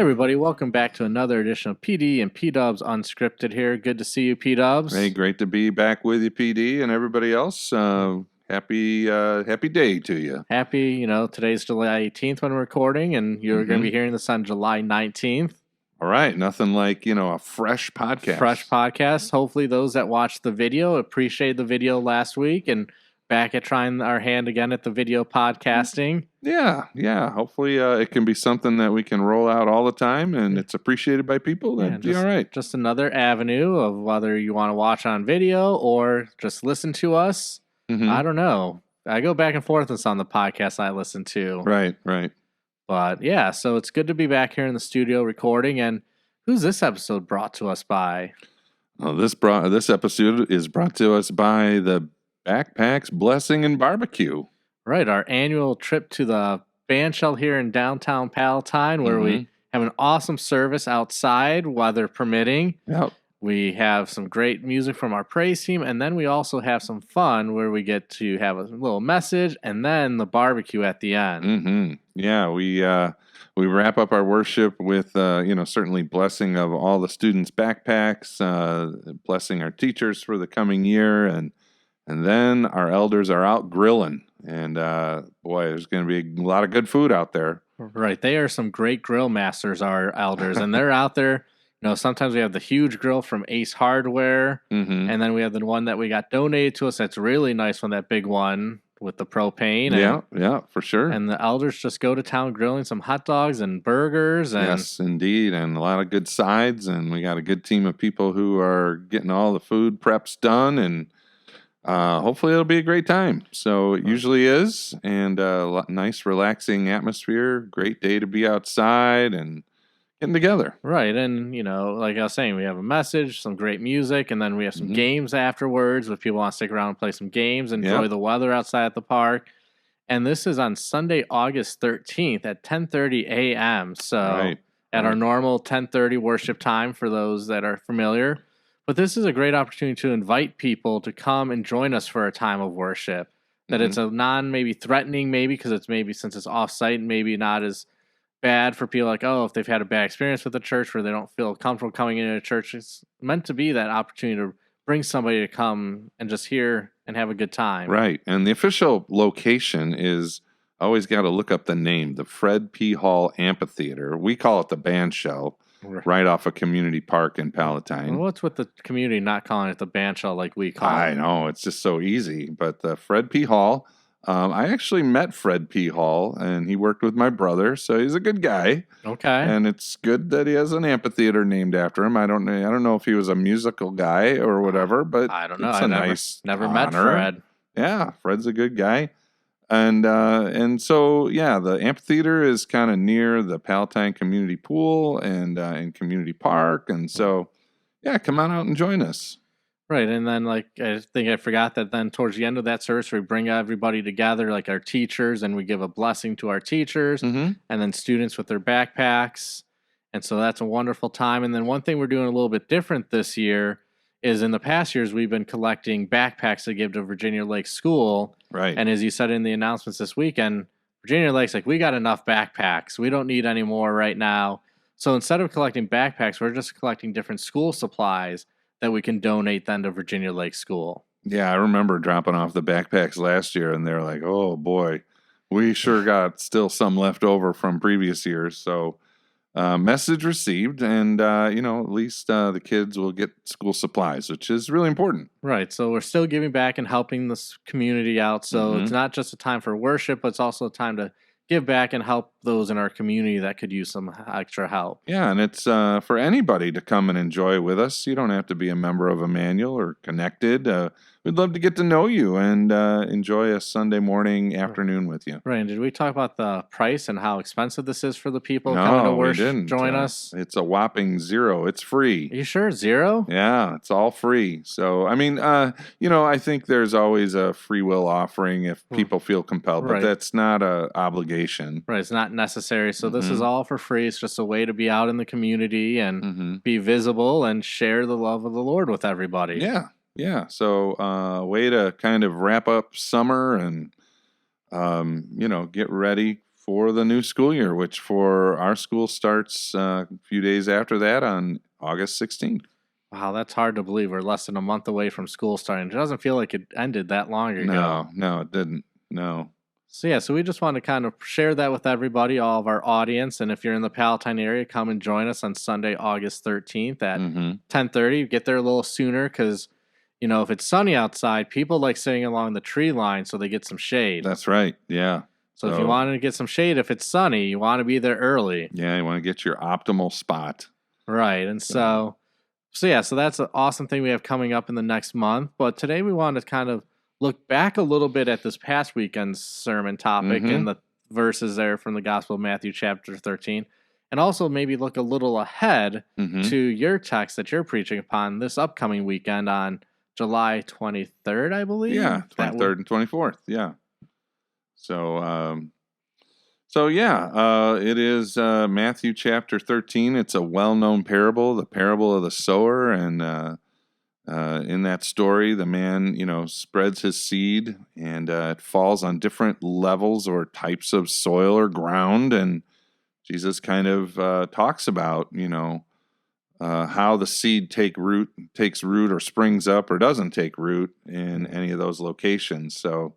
Everybody, welcome back to another edition of PD and PDubs Unscripted here. Good to see you, PDubs. Hey, great to be back with you, PD, and everybody else. Happy day to you. Happy, today's July 18th when we're recording, and you're going to be hearing this on July 19th. All right, nothing like, a fresh podcast. Fresh podcast. Hopefully those that watched the video appreciate the video last week and back at trying our hand again at the video podcasting. Yeah. Hopefully it can be something that we can roll out all the time and it's appreciated by people. That'd be all right. Just another avenue of whether you want to watch on video or just listen to us. I don't know. I go back and forth on some of the podcasts I listen to. Right. But yeah, so it's good to be back here in the studio recording. And who's this episode brought to us by? Well, this episode is brought to us by the Backpacks, Blessing, and Barbecue. Right, our annual trip to the bandshell here in downtown Palatine, where we have an awesome service outside, weather permitting. Yep. We have some great music from our praise team, and then we also have some fun where we get to have a little message and then the barbecue at the end. Yeah, we wrap up our worship with certainly blessing of all the students' backpacks, blessing our teachers for the coming year, and then our elders are out grilling. And boy, there's going to be a lot of good food out there. Right. They are some great grill masters, our elders. And they're out there. Sometimes we have the huge grill from Ace Hardware. And then we have the one that we got donated to us. That's really nice one, that big one with the propane. Yeah, for sure. And the elders just go to town grilling some hot dogs and burgers. And yes, indeed. And a lot of good sides. And we got a good team of people who are getting all the food preps done. And hopefully it'll be a great time. So it usually is, and nice, relaxing atmosphere. Great day to be outside and getting together. Right, and like I was saying, we have a message, some great music, and then we have some games afterwards. If people want to stick around and play some games, enjoy the weather outside at the park. And this is on Sunday, August 13th at 10:30 a.m. So at our normal 10:30 worship time for those that are familiar. But this is a great opportunity to invite people to come and join us for a time of worship. That it's a maybe threatening, because it's maybe since it's off-site, maybe not as bad for people like, if they've had a bad experience with the church where they don't feel comfortable coming into a church. It's meant to be that opportunity to bring somebody to come and just hear and have a good time. Right. And the official location is, always got to look up the name, the Fred P. Hall Amphitheater. We call it the Bandshell. Right off a community park in Palatine. Well, what's with the community not calling it the bandshell like we call it? I know, it's just so easy. But Fred P. Hall, I actually met Fred P. Hall, and he worked with my brother, so he's a good guy. Okay. And it's good that he has an amphitheater named after him. I don't know if he was a musical guy or whatever, but I don't know. It's never honor. met Fred. Yeah, Fred's a good guy. And so, the amphitheater is kind of near the Palatine Community Pool and in Community Park. And so, come on out and join us. Right. And then, I think I forgot that then towards the end of that service, we bring everybody together, like our teachers, and we give a blessing to our teachers and then students with their backpacks. And so that's a wonderful time. And then one thing we're doing a little bit different this year is in the past years, we've been collecting backpacks to give to Virginia Lake School. Right. And as you said in the announcements this weekend, Virginia Lake's like, we got enough backpacks. We don't need any more right now. So instead of collecting backpacks, we're just collecting different school supplies that we can donate then to Virginia Lake School. Yeah, I remember dropping off the backpacks last year, and they're like, oh, boy, we sure got still some left over from previous years. So message received, and at least the kids will get school supplies, which is really important. Right. So we're still giving back and helping this community out. So it's not just a time for worship, but it's also a time to give back and help those in our community that could use some extra help. Yeah, and it's for anybody to come and enjoy with us. You don't have to be a member of Emmanuel or connected. We'd love to get to know you and enjoy a Sunday morning, afternoon with you. Right. And did we talk about the price and how expensive this is for the people coming to worship? Join us? It's a whopping $0. It's free. Are you sure? $0? Yeah, it's all free. So, I mean, I think there's always a free will offering if people feel compelled, but that's not an obligation. Right. It's not necessary. So this is all for free. It's just a way to be out in the community and be visible and share the love of the Lord with everybody. Yeah. So, way to kind of wrap up summer and, get ready for the new school year, which for our school starts a few days after that on August 16th. Wow, that's hard to believe. We're less than a month away from school starting. It doesn't feel like it ended that long ago. No, it didn't. No. So we just want to kind of share that with everybody, all of our audience. And if you're in the Palatine area, come and join us on Sunday, August 13th at 10:30. Get there a little sooner because, if it's sunny outside, people like sitting along the tree line so they get some shade. That's right. Yeah. So if you want to get some shade, if it's sunny, you want to be there early. Yeah, you want to get your optimal spot. Right. And so that's an awesome thing we have coming up in the next month. But today we want to kind of look back a little bit at this past weekend's sermon topic and the verses there from the Gospel of Matthew chapter 13. And also maybe look a little ahead to your text that you're preaching upon this upcoming weekend on July 23rd, I believe. Yeah, 23rd and 24th. Yeah. It is Matthew chapter 13. It's a well-known parable, the parable of the sower. And in that story, the man, spreads his seed and it falls on different levels or types of soil or ground. And Jesus kind of talks about, how the seed takes root or springs up or doesn't take root in any of those locations. So,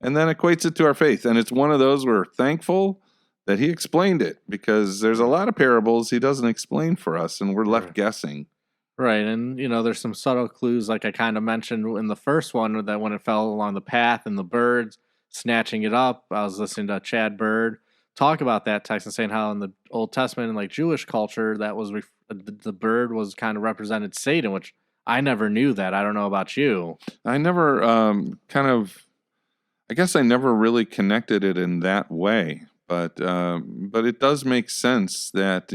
and then equates it to our faith. And it's one of those we're thankful that he explained it, because there's a lot of parables he doesn't explain for us and we're left guessing. Right. And, there's some subtle clues, like I kind of mentioned in the first one, that when it fell along the path and the birds snatching it up, I was listening to Chad Bird talk about that text and saying how in the Old Testament and like Jewish culture, that was the bird was kind of represented Satan, which I never knew that. I don't know about you. I never I guess I never really connected it in that way, but it does make sense that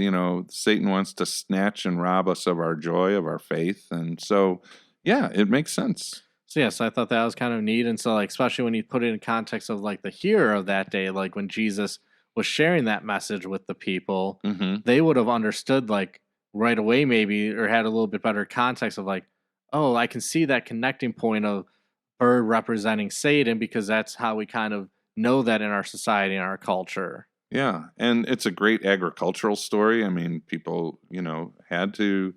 Satan wants to snatch and rob us of our joy, of our faith, and so it makes sense. So I thought that was kind of neat, and so like especially when you put it in context of like the hearer of that day, like when Jesus was sharing that message with the people, they would have understood like right away maybe, or had a little bit better context of like, oh, I can see that connecting point of bird representing Satan, because that's how we kind of know that in our society and our culture. Yeah, and it's a great agricultural story. I mean, people, had to,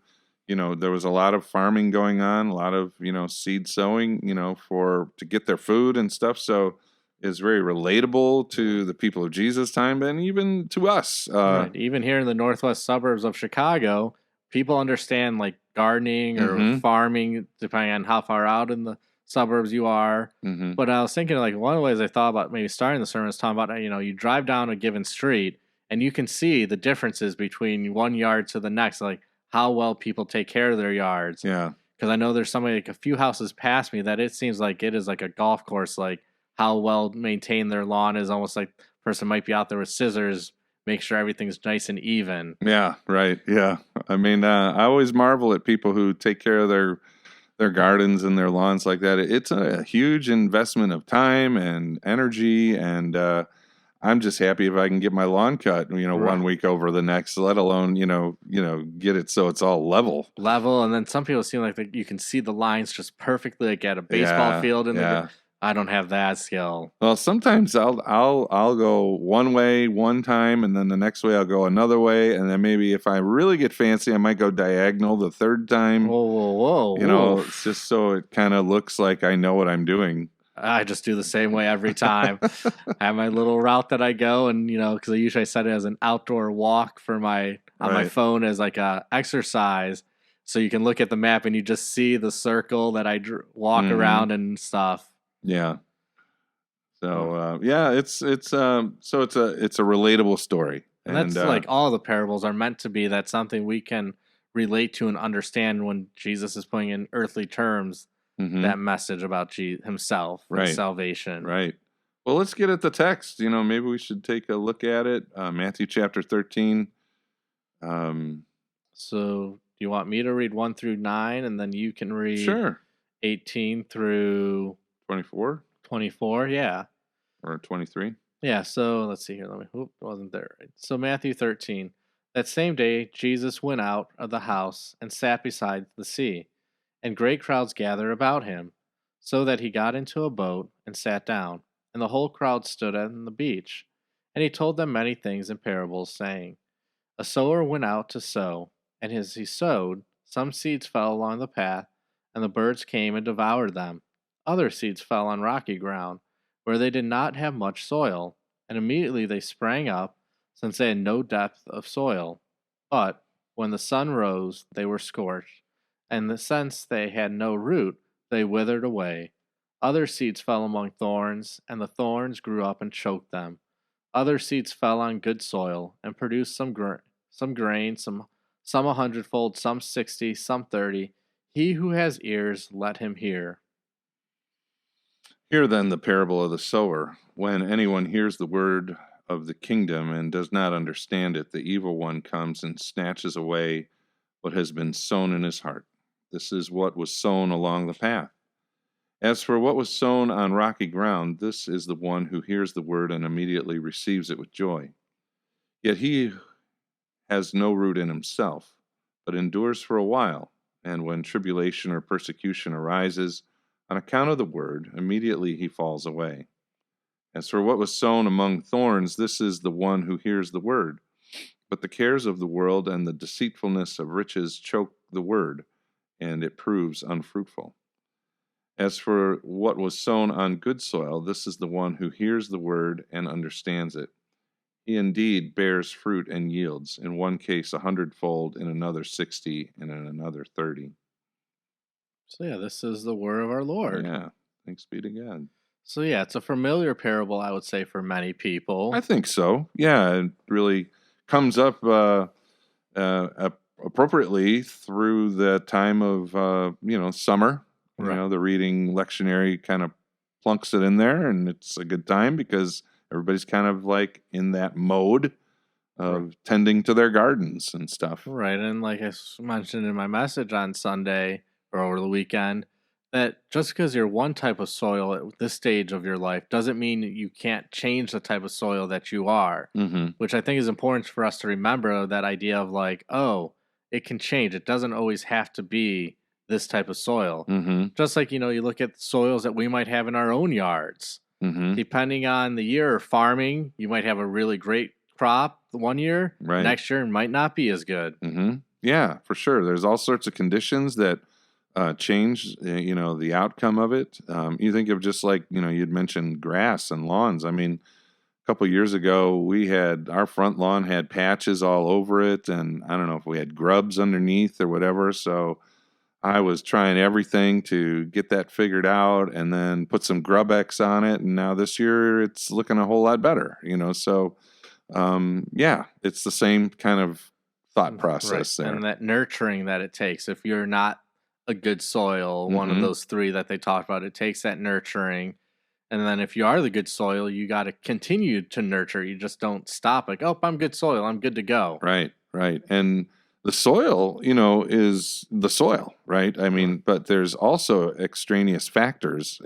there was a lot of farming going on, a lot of, seed sowing, to get their food and stuff. So it's very relatable to the people of Jesus' time and even to us. Right. Even here in the northwest suburbs of Chicago, people understand like gardening or farming, depending on how far out in the suburbs you are. But I was thinking like one of the ways I thought about maybe starting the sermon is talking about, you drive down a given street and you can see the differences between one yard to the next, like how well people take care of their yards. Yeah. Because I know there's somebody like a few houses past me that it seems like it is like a golf course, like how well maintained their lawn is, almost like the person might be out there with scissors, make sure everything's nice and even. Yeah, right. Yeah. I mean, I always marvel at people who take care of their gardens and their lawns like that. It's a huge investment of time and energy, and I'm just happy if I can get my lawn cut, Right. 1 week over the next, let alone, get it so it's all level. And then some people seem like you can see the lines just perfectly, like at a baseball field, and I don't have that skill. Well, sometimes I'll go one way one time, and then the next way I'll go another way, and then maybe if I really get fancy, I might go diagonal the third time. Whoa. It's just so it kind of looks like I know what I'm doing. I just do the same way every time. I have my little route that I go, and because I usually set it as an outdoor walk for my phone as like a exercise, so you can look at the map and you just see the circle that I walk around and stuff. Yeah. So it's a relatable story, and that's like all the parables are meant to be. That's something we can relate to and understand when Jesus is putting in earthly terms that message about himself, and salvation. Right. Well, let's get at the text. Maybe we should take a look at it. Matthew chapter 13. So do you want me to read 1 through 9, and then you can read 18 through 24? 24, yeah. Or 23? Yeah, so let's see here. It wasn't there. Right. So Matthew 13. That same day, Jesus went out of the house and sat beside the sea, and great crowds gathered about him, so that he got into a boat and sat down, and the whole crowd stood on the beach. And And he told them many things in parables, saying, A sower went out to sow, and as he sowed, some seeds fell along the path, and the birds came and devoured them. Other seeds fell on rocky ground, where they did not have much soil, and immediately they sprang up, since they had no depth of soil. But when the sun rose, they were scorched, and since they had no root, they withered away. Other seeds fell among thorns, and the thorns grew up and choked them. Other seeds fell on good soil and produced some grain, some 100-fold, some 60, some 30. He who has ears, let him hear. Hear then the parable of the sower. When anyone hears the word of the kingdom and does not understand it, the evil one comes and snatches away what has been sown in his heart. This is what was sown along the path. As for what was sown on rocky ground, this is the one who hears the word and immediately receives it with joy. Yet he has no root in himself, but endures for a while, and when tribulation or persecution arises on account of the word, immediately he falls away. As for what was sown among thorns, this is the one who hears the word, but the cares of the world and the deceitfulness of riches choke the word, and it proves unfruitful. As for what was sown on good soil, this is the one who hears the word and understands it. He indeed bears fruit and yields, in one case 100-fold, in another 60, and in another 30. So yeah, this is the word of our Lord. Yeah, thanks be to God. So yeah, it's a familiar parable, I would say, for many people. I think so. Yeah, it really comes up appropriately through the time of summer. Right. The reading lectionary kind of plunks it in there, and it's a good time because everybody's kind of like in that mode of tending to their gardens and stuff. Right, and like I mentioned in my message on Sunday or over the weekend, that just because you're one type of soil at this stage of your life doesn't mean you can't change the type of soil that you are, which I think is important for us to remember, that idea of like, oh, it can change. It doesn't always have to be this type of soil. Just like, you look at soils that we might have in our own yards. Depending on the year of farming, you might have a really great crop one year. Right. Next year it might not be as good. Yeah, for sure. There's all sorts of conditions that change, the outcome of it. You think of just like, you'd mentioned grass and lawns. I mean, a couple of years ago, our front lawn had patches all over it, and I don't know if we had grubs underneath or whatever. So I was trying everything to get that figured out, and then put some Grub-X on it. And now this year, it's looking a whole lot better. So it's the same kind of thought process there, and that nurturing that it takes. If you're not a good soil, one of those three that they talked about, it takes that nurturing. And then if you are the good soil, you got to continue to nurture. You just don't stop like, oh, I'm good soil, I'm good to go. Right. And the soil, is the soil, right? I mean, but there's also extraneous factors,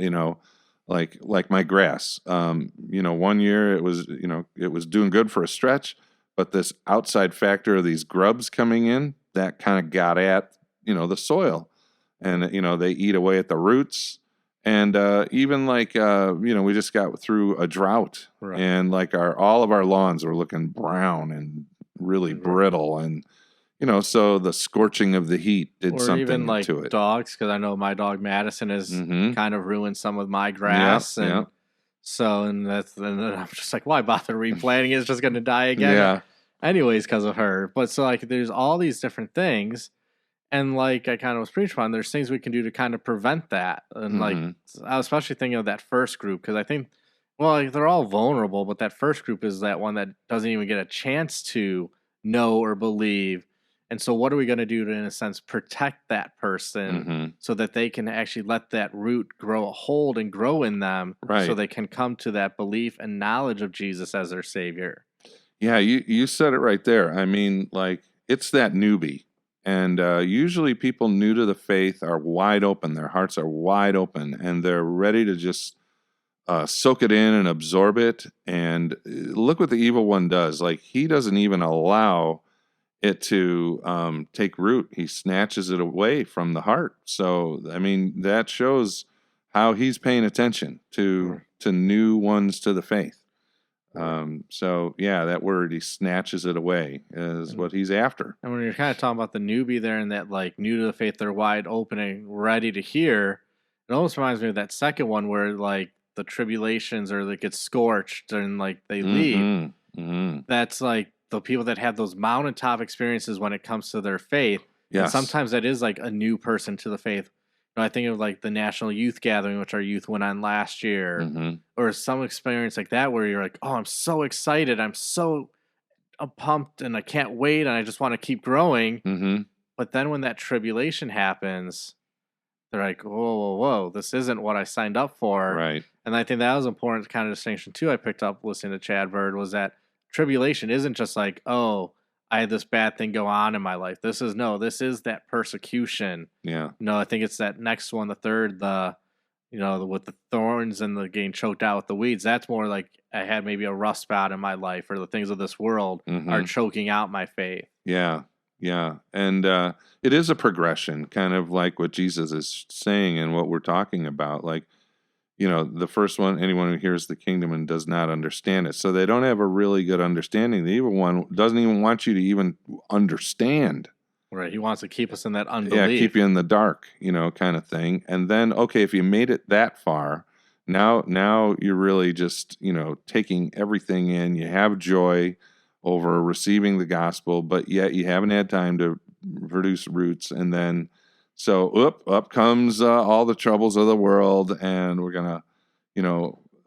like my grass. 1 year it was doing good for a stretch, but this outside factor of these grubs coming in, that kind of got at, the soil. And, they eat away at the roots. And even like, we just got through a drought, and like all of our lawns were looking brown and really brittle. And, so the scorching of the heat did something even like to it. Dogs, because I know my dog Madison has kind of ruined some of my grass. So, and I'm just like, why bother replanting it? It's just going to die again. Yeah. Anyways, because of her. But so like, there's all these different things. And like I kind of was preaching on, there's things we can do to kind of prevent that. And like, I was especially thinking of that first group, because I think, like, they're all vulnerable, but that first group is that one that doesn't even get a chance to know or believe. And so what are we going to do to, in a sense, protect that person so that they can actually let that root grow a hold and grow in them so they can come to that belief and knowledge of Jesus as their Savior? Yeah, you said it right there. I mean, like, it's that newbie. And usually people new to the faith are wide open. Their hearts are wide open, and they're ready to just soak it in and absorb it. And look what the evil one does. Like, he doesn't even allow it to take root. He snatches it away from the heart. So, I mean, that shows how he's paying attention to new ones to the faith. So yeah, that word, he snatches it away, is what he's after. And when you're kind of talking about the newbie there and that like new to the faith, they're wide open and ready to hear. It almost reminds me of that second one where like the tribulations or they get scorched and like they leave. That's like the people that have those mountaintop experiences when it comes to their faith. Yes. And sometimes that is like a new person to the faith. I think of like the National Youth Gathering, which our youth went on last year, or some experience like that where you're like, oh, I'm so excited. I'm pumped and I can't wait and I just want to keep growing. But then when that tribulation happens, they're like, whoa, this isn't what I signed up for. Right. And I think that was an important kind of distinction too I picked up listening to Chad Bird, was that tribulation isn't just like, oh, I had this bad thing go on in my life. This is that persecution. Yeah. No, I think it's that next one, the third, with the thorns and the getting choked out with the weeds. That's more like I had maybe a rust spot in my life, or the things of this world are choking out my faith. Yeah. Yeah. And it is a progression, kind of like what Jesus is saying and what we're talking about. Like, the first one, anyone who hears the kingdom and does not understand it. So they don't have a really good understanding. The evil one doesn't even want you to even understand. Right. He wants to keep us in that unbelief. Yeah, keep you in the dark, kind of thing. And then, okay, if you made it that far, now you're really just, taking everything in. You have joy over receiving the gospel, but yet you haven't had time to produce roots. And then, so up comes all the troubles of the world, and we're gonna,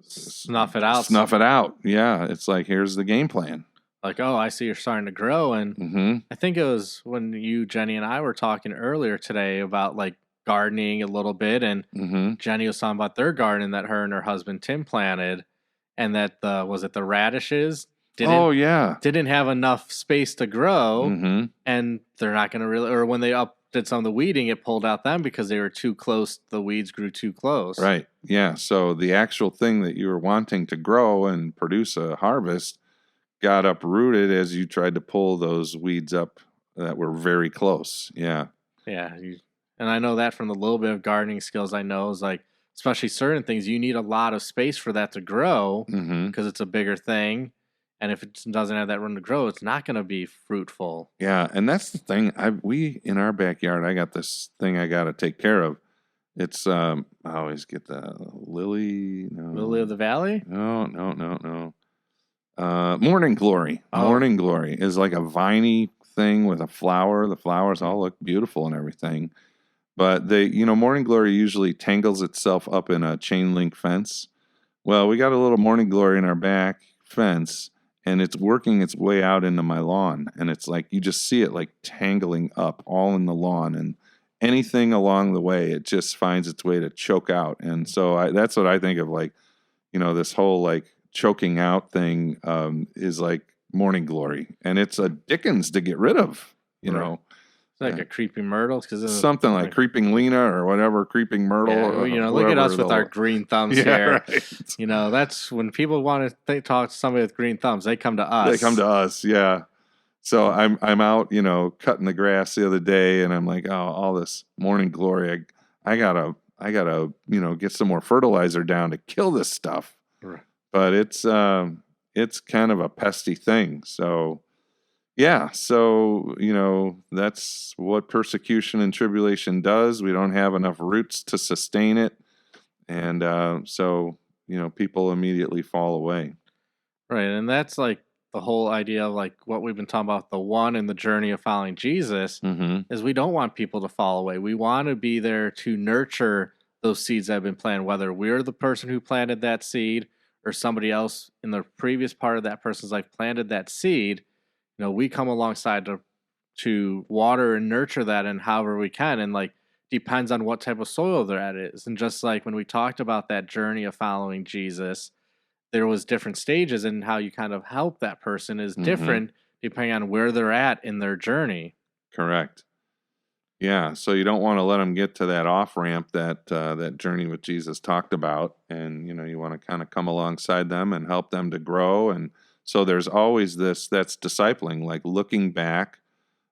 snuff it out. Snuff it out. Yeah, it's like, here's the game plan. Like, oh, I see you're starting to grow. And I think it was when you, Jenny, and I were talking earlier today about like gardening a little bit, and Jenny was talking about their garden that her and her husband Tim planted, and that the radishes didn't have enough space to grow, and they're not going to really, or when they did some of the weeding, it pulled out them because they were too close. The weeds grew too close. Right. Yeah. So the actual thing that you were wanting to grow and produce a harvest got uprooted as you tried to pull those weeds up that were very close. Yeah. Yeah. And I know that from the little bit of gardening skills I know, is like, especially certain things, you need a lot of space for that to grow because it's a bigger thing. And if it doesn't have that room to grow, it's not going to be fruitful. Yeah, and that's the thing. We in our backyard, I got this thing I got to take care of. It's I always get the lily of the valley. No. Morning glory. Oh. Morning glory is like a viney thing with a flower. The flowers all look beautiful and everything, but morning glory usually tangles itself up in a chain link fence. Well, we got a little morning glory in our back fence, and it's working its way out into my lawn. And it's like, you just see it like tangling up all in the lawn, and anything along the way, it just finds its way to choke out. And so that's what I think of, like, this whole like choking out thing is like morning glory. And it's a Dickens to get rid of, know. It's like a creeping myrtle, because something like creeping Lena or whatever, creeping myrtle. Yeah, or look at us with our green thumbs here. Right. That's when people want to talk to somebody with green thumbs. They come to us. They come to us, yeah. So I'm out, cutting the grass the other day, and I'm like, oh, all this morning glory. I gotta, get some more fertilizer down to kill this stuff. Right. But it's kind of a pesty thing. So. Yeah, so, that's what persecution and tribulation does. We don't have enough roots to sustain it. And so, people immediately fall away. Right, and that's like the whole idea of like what we've been talking about, the one in the journey of following Jesus, is we don't want people to fall away. We want to be there to nurture those seeds that have been planted, whether we're the person who planted that seed or somebody else in the previous part of that person's life planted that seed. We come alongside to water and nurture that in however we can, and like depends on what type of soil they're at is. And just like when we talked about that journey of following Jesus, there was different stages, and how you kind of help that person is different depending on where they're at in their journey. Correct. Yeah, so you don't want to let them get to that off ramp that journey with Jesus talked about, and you want to kind of come alongside them and help them to grow. And so there's always that's discipling, like looking back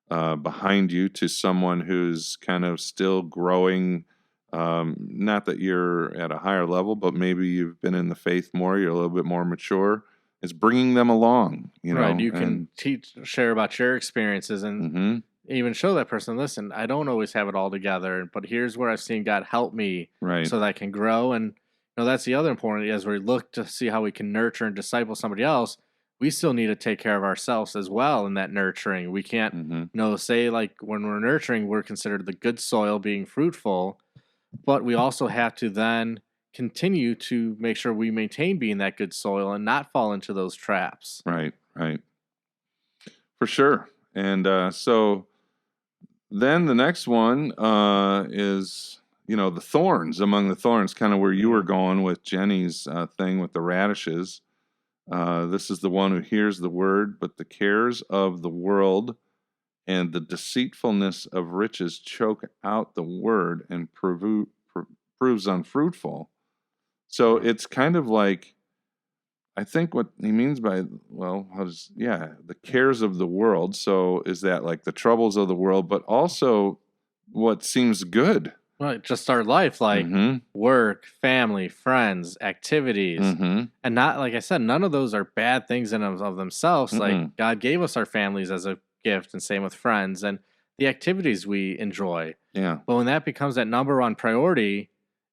behind you to someone who's kind of still growing. Not that you're at a higher level, but maybe you've been in the faith more, you're a little bit more mature. bringing them along, right. You can share about your experiences and even show that person, listen, I don't always have it all together, but here's where I've seen God help me so that I can grow. And that's the other important, as we look to see how we can nurture and disciple somebody else, we still need to take care of ourselves as well in that nurturing. We can't, say like when we're nurturing, we're considered the good soil being fruitful, but we also have to then continue to make sure we maintain being that good soil and not fall into those traps. Right. For sure. And so then the next one is, the thorns, among the thorns, kind of where you were going with Jenny's thing with the radishes. This is the one who hears the word, but the cares of the world and the deceitfulness of riches choke out the word and proves unfruitful. So it's kind of like, I think what he means by, the cares of the world. So is that like the troubles of the world, but also what seems good? Right, just our life, like work, family, friends, activities. And not, like I said, none of those are bad things in of themselves. Like God gave us our families as a gift, and same with friends and the activities we enjoy. Yeah. But when that becomes that number one priority,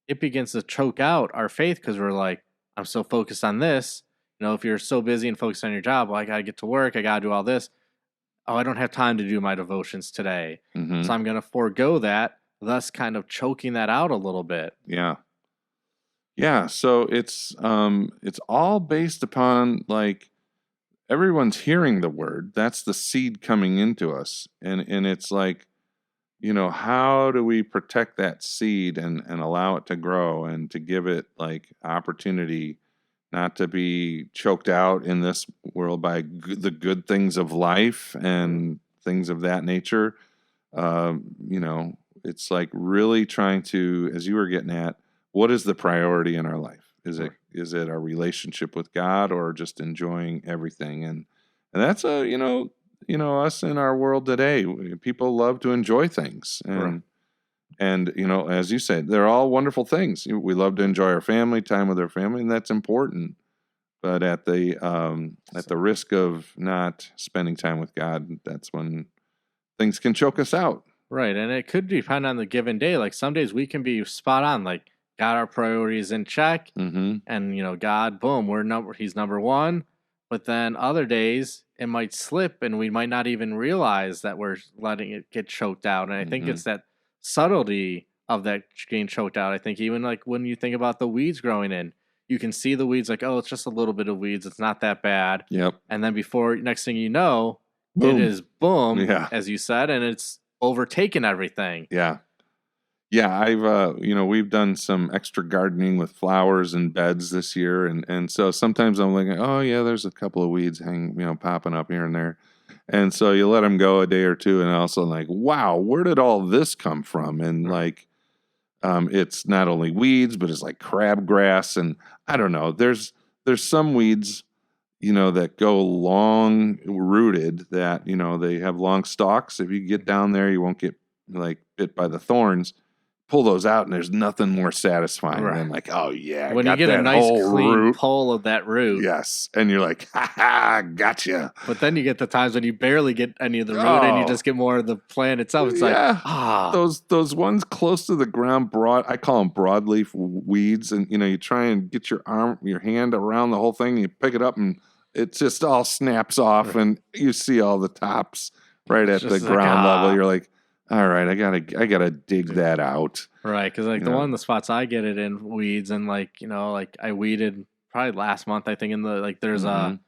it begins to choke out our faith because we're like, I'm so focused on this. If you're so busy and focused on your job, well, I got to get to work. I got to do all this. Oh, I don't have time to do my devotions today. So I'm going to forego that, thus kind of choking that out a little bit. Yeah. Yeah. So it's all based upon like everyone's hearing the word. That's the seed coming into us. And it's like, how do we protect that seed and allow it to grow and to give it like opportunity not to be choked out in this world by the good things of life and things of that nature. It's like really trying to, as you were getting at, what is the priority in our life? Is it our relationship with God or just enjoying everything? And that's us in our world today. People love to enjoy things, and as you said, they're all wonderful things. We love to enjoy our family, time with our family, and that's important. But at the risk of not spending time with God, that's when things can choke us out. Right, and it could depend on the given day. Like some days we can be spot on, like got our priorities in check, and God, boom, He's number one. But then other days it might slip, and we might not even realize that we're letting it get choked out. And I think it's that subtlety of that getting choked out. I think even like when you think about the weeds growing in, you can see the weeds like, oh, it's just a little bit of weeds. It's not that bad. Yep. And then next thing you know, boom. It is boom, as you said, and it's overtaken everything. Yeah. Yeah, I've we've done some extra gardening with flowers and beds this year, and so sometimes I'm like, oh yeah, there's a couple of weeds popping up here and there, and so you let them go a day or two, and also like, wow, where did all this come from? And like, it's not only weeds, but it's like crabgrass, and I don't know. There's some weeds, that go long rooted, that they have long stalks. If you get down there, you won't get like bit by the thorns. Pull those out, and there's nothing more satisfying than like, oh yeah, when you get a nice clean pull of that root. Yes, and you're like, ha, gotcha. But then you get the times when you barely get any of the root, and you just get more of the plant itself. It's like, those ones close to the ground, I call them broadleaf weeds, and you try and get your hand around the whole thing, and you pick it up, and it just all snaps off, and you see all the tops right at the ground level. You're like, all right, I gotta dig that out. Right, because like the spots I get it in weeds, and like I weeded probably last month. I think in the there's along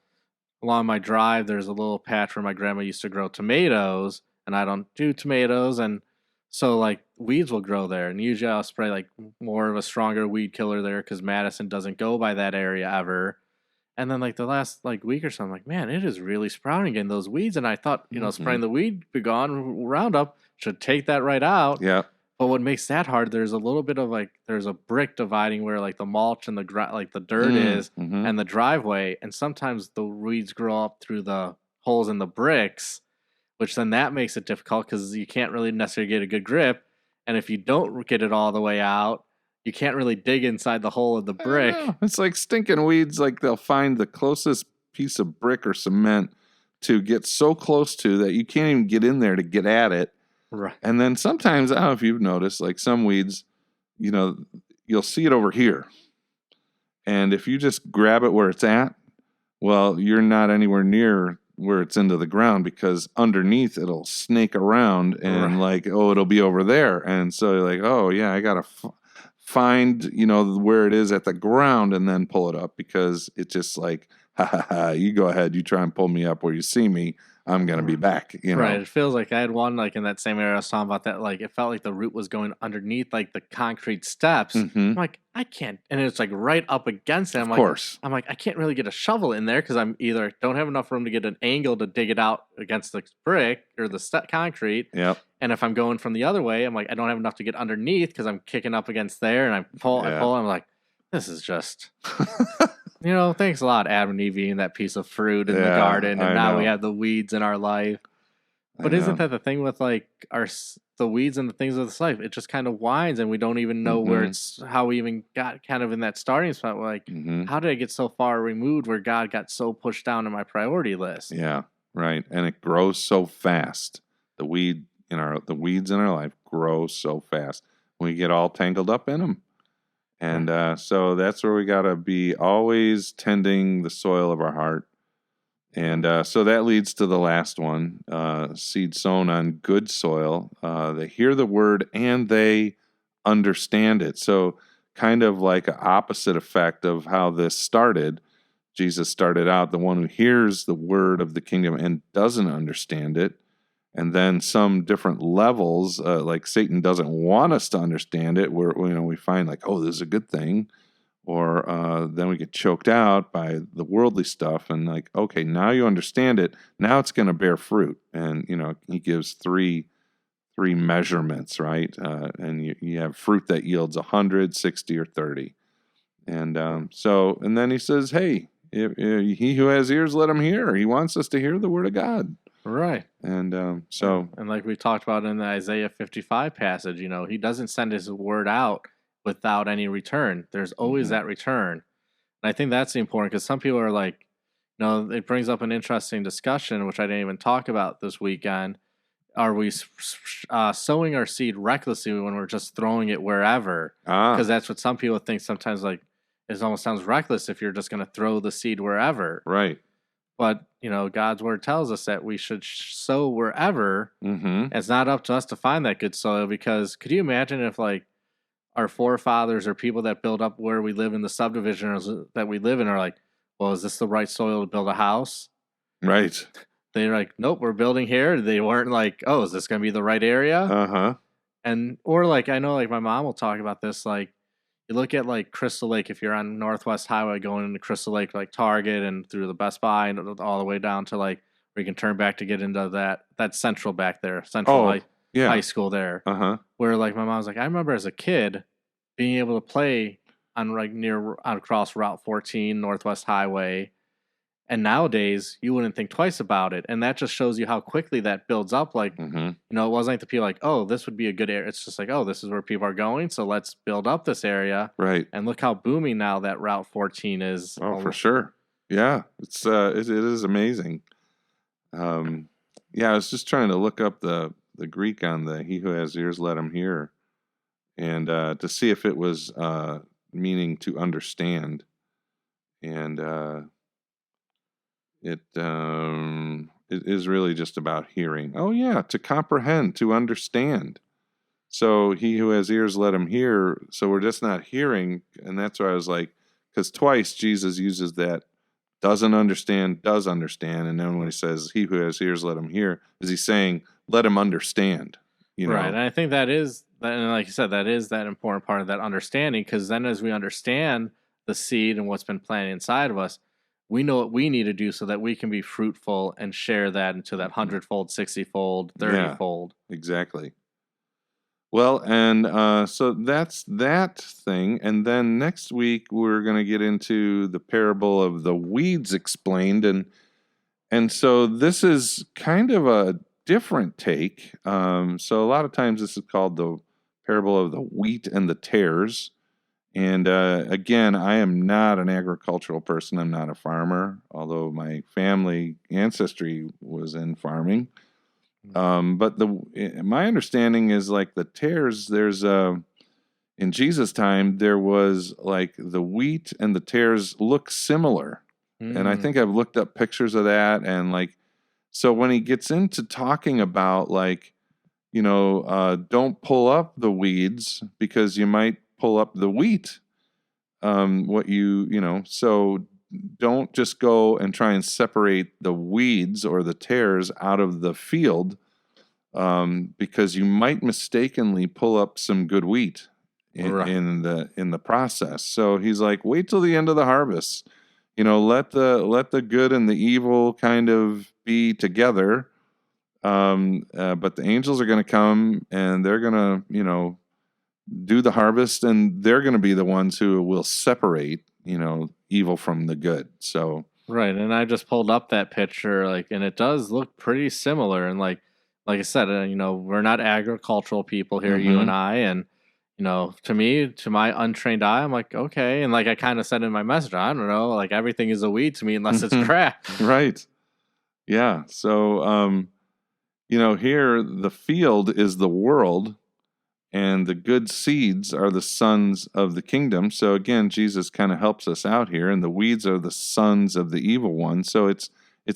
my drive there's a little patch where my grandma used to grow tomatoes, and I don't do tomatoes, and so like weeds will grow there, and usually I'll spray like more of a stronger weed killer there because Madison doesn't go by that area ever. And then like the last week or so, I'm like, man, it is really sprouting in those weeds, and I thought spraying the weed begone Roundup should take that right out. Yeah. But what makes that hard, there's a little bit of there's a brick dividing where the mulch and the dirt is and the driveway. And sometimes the weeds grow up through the holes in the bricks, which then that makes it difficult because you can't really necessarily get a good grip. And if you don't get it all the way out, you can't really dig inside the hole of the brick. It's like stinking weeds. Like they'll find the closest piece of brick or cement to get so close to that you can't even get in there to get at it. Right. And then sometimes, I don't know if you've noticed, like some weeds, you'll see it over here. And if you just grab it where it's at, well, you're not anywhere near where it's into the ground, because underneath it'll snake around and it'll be over there. And so you're like, oh yeah, I got to find, where it is at the ground and then pull it up, because it's just like, ha ha ha, you go ahead, you try and pull me up where you see me. I'm going to be back, Right. It feels like I had one, like in that same area I was talking about, that like it felt like the root was going underneath like the concrete steps. I'm like, I can't. And it's like right up against it. Of course. I'm like, I can't really get a shovel in there because I'm either don't have enough room to get an angle to dig it out against the brick or the concrete. Yep. And if I'm going from the other way, I'm like, I don't have enough to get underneath because I'm kicking up against there, and I pull, I'm like, this is just... thanks a lot, Adam and Eve, eating that piece of fruit in the garden, and now we have the weeds in our life. But isn't that the thing with like the weeds and the things of this life? It just kind of winds, and we don't even know where how we even got kind of in that starting spot. We're like, how did I get so far removed where God got so pushed down in my priority list? Yeah, right. And it grows so fast. The weeds in our life grow so fast. We get all tangled up in them. And so that's where we got to be always tending the soil of our heart. And so that leads to the last one, seed sown on good soil. They hear the word and they understand it. So kind of like an opposite effect of how this started. Jesus started out the one who hears the word of the kingdom and doesn't understand it. And then some different levels, like Satan doesn't want us to understand it, where we find like, oh, this is a good thing, or then we get choked out by the worldly stuff, and like, okay, now you understand it, now it's going to bear fruit, and he gives three measurements, right? And you have fruit that yields 100, 60, or 30, and and then he says, hey, if he who has ears, let him hear. He wants us to hear the word of God. Right. And and like we talked about in the Isaiah 55 passage, he doesn't send his word out without any return. There's always that return. And I think that's important, because some people are like, it brings up an interesting discussion, which I didn't even talk about this weekend. Are we sowing our seed recklessly when we're just throwing it wherever? Because that's what some people think sometimes, like, it almost sounds reckless if you're just going to throw the seed wherever. Right. But, God's word tells us that we should sow wherever. It's not up to us to find that good soil, because could you imagine if, like, our forefathers or people that build up where we live in the subdivision that we live in are like, well, is this the right soil to build a house? Right. They're like, nope, we're building here. They weren't like, oh, is this going to be the right area? Or like, I know like my mom will talk about this, like, you look at like Crystal Lake, if you're on Northwest Highway going into Crystal Lake, like Target and through the Best Buy and all the way down to like where you can turn back to get into that Central back there, High School there. Where like my mom's like, I remember as a kid being able to play on like across Route 14, Northwest Highway. And nowadays, you wouldn't think twice about it. And that just shows you how quickly that builds up. Like, it wasn't like the people like, oh, this would be a good area. It's just like, oh, this is where people are going, so let's build up this area. Right. And look how booming now that Route 14 is. Oh, for sure. Yeah, it is amazing. I was just trying to look up the Greek on the he who has ears, let him hear, and to see if it was meaning to understand. And it is really just about hearing. Oh yeah, to comprehend, to understand. So he who has ears, let him hear. So we're just not hearing, and that's why I was like, because twice Jesus uses that doesn't understand, does understand, and then when he says he who has ears, let him hear, is he saying let him understand? Right, and I think that is, and like you said, that is that important part of that understanding, because then as we understand the seed and what's been planted inside of us, we know what we need to do so that we can be fruitful and share that into that 100-fold, 60-fold, 30-fold. Yeah, exactly. Well, and so that's that thing. And then next week, we're going to get into the parable of the weeds explained. And so this is kind of a different take. So a lot of times this is called the parable of the wheat and the tares. And again, I am not an agricultural person. I'm not a farmer, although my family ancestry was in farming. But my understanding is like the tares, in Jesus' time, there was like the wheat and the tares look similar. And I think I've looked up pictures of that. And like, so when he gets into talking about like, don't pull up the weeds because you might pull up the wheat. So don't just go and try and separate the weeds or the tares out of the field, because you might mistakenly pull up some good wheat in the process. So he's like, wait till the end of the harvest. Let the good and the evil kind of be together. But the angels are going to come and they're going to, do the harvest, and they're going to be the ones who will separate, evil from the good. So right, and I just pulled up that picture, like, and it does look pretty similar. And like I said, we're not agricultural people here, you and I, and to me, to my untrained eye, I'm like, okay, and like I kind of said in my message, I don't know, like everything is a weed to me unless it's crap. Right. Yeah. So, here the field is the world, and the good seeds are the sons of the kingdom. So again, Jesus kind of helps us out here, and the weeds are the sons of the evil one. So it's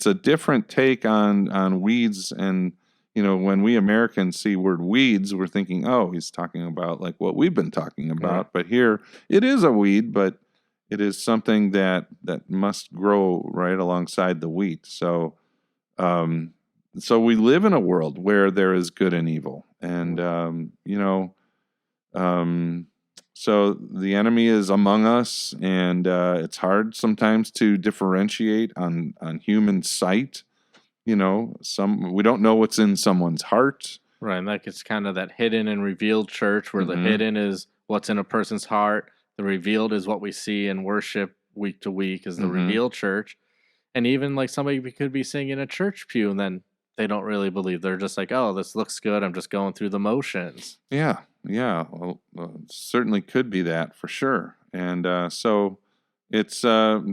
a different take on weeds. And when we Americans see word weeds, we're thinking, oh, he's talking about like what we've been talking about. Right. But here it is a weed, but it is something that must grow right alongside the wheat. So so we live in a world where there is good and evil, and so the enemy is among us, and it's hard sometimes to differentiate on human sight. We don't know what's in someone's heart. Right, and like it's kind of that hidden and revealed church, where the hidden is what's in a person's heart, the revealed is what we see and worship week to week, is the revealed church. And even like somebody could be singing in a church pew, and then they don't really believe. They're just like, oh, this looks good, I'm just going through the motions. Yeah. Well, certainly could be that for sure. And so it's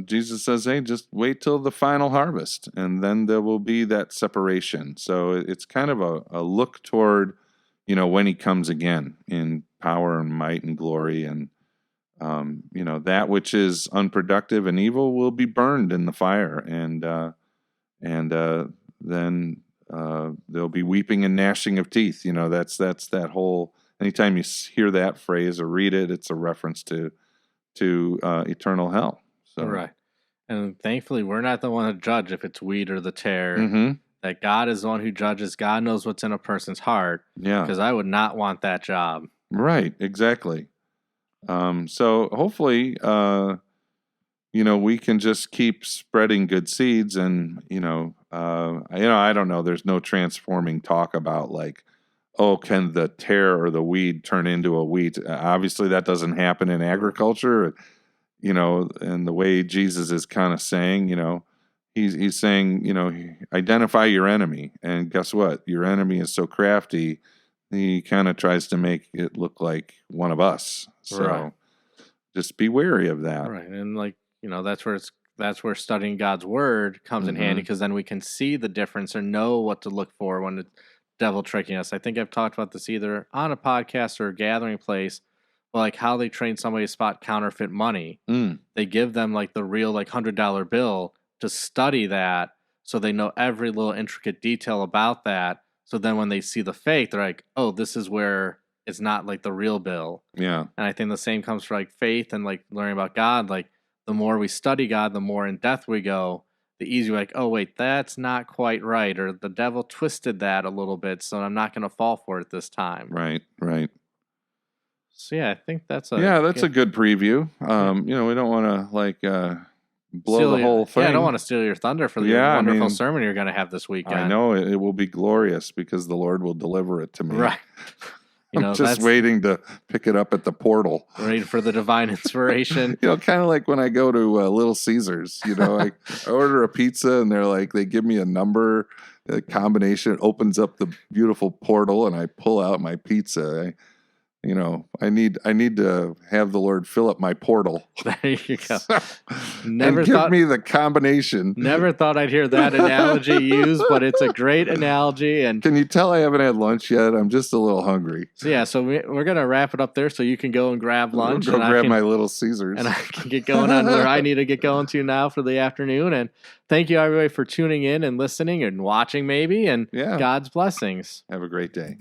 Jesus says, hey, just wait till the final harvest, and then there will be that separation. So it's kind of a look toward, when he comes again in power and might and glory, and that which is unproductive and evil will be burned in the fire, and then there'll be weeping and gnashing of teeth. That's that whole. Anytime you hear that phrase or read it, it's a reference to eternal hell. So. Right, and thankfully we're not the one to judge if it's wheat or the tare. That God is the one who judges. God knows what's in a person's heart. Yeah, because I would not want that job. Right, exactly. So hopefully, we can just keep spreading good seeds, and I don't know. There's no transforming talk about like, oh, can the tare or the weed turn into a wheat? Obviously, that doesn't happen in agriculture, and the way Jesus is kind of saying, he's saying, identify your enemy. And guess what? Your enemy is so crafty, he kind of tries to make it look like one of us. So just be wary of that. Right. And like, that's where studying God's word comes in handy, because then we can see the difference or know what to look for when the devil tricking us. I think I've talked about this either on a podcast or a gathering place, but like how they train somebody to spot counterfeit money. They give them like the real like $100 bill to study that, so they know every little intricate detail about that. So then when they see the fake, they're like, oh, this is where it's not like the real bill. Yeah. And I think the same comes for like faith and like learning about God. Like the more we study God, the more in depth we go, the easier like, oh, wait, that's not quite right. Or the devil twisted that a little bit, so I'm not going to fall for it this time. Right. So yeah, I think that's a good preview. We don't want to like blow the whole thing. Yeah, I don't want to steal your thunder for the wonderful sermon you're going to have this weekend. I know it will be glorious because the Lord will deliver it to me. Right. I'm just waiting to pick it up at the portal. Waiting for the divine inspiration. Kind of like when I go to Little Caesars, I order a pizza and they're like, they give me a number, a combination, it opens up the beautiful portal and I pull out my pizza. I need to have the Lord fill up my portal. There you go. And give me the combination. Never thought I'd hear that analogy used, but it's a great analogy. And can you tell I haven't had lunch yet? I'm just a little hungry. So we're gonna wrap it up there, so you can go and grab lunch. Go grab my Little Caesars, and I can get going on where I need to get going to now for the afternoon. And thank you everybody for tuning in and listening and watching, maybe. And God's blessings. Have a great day.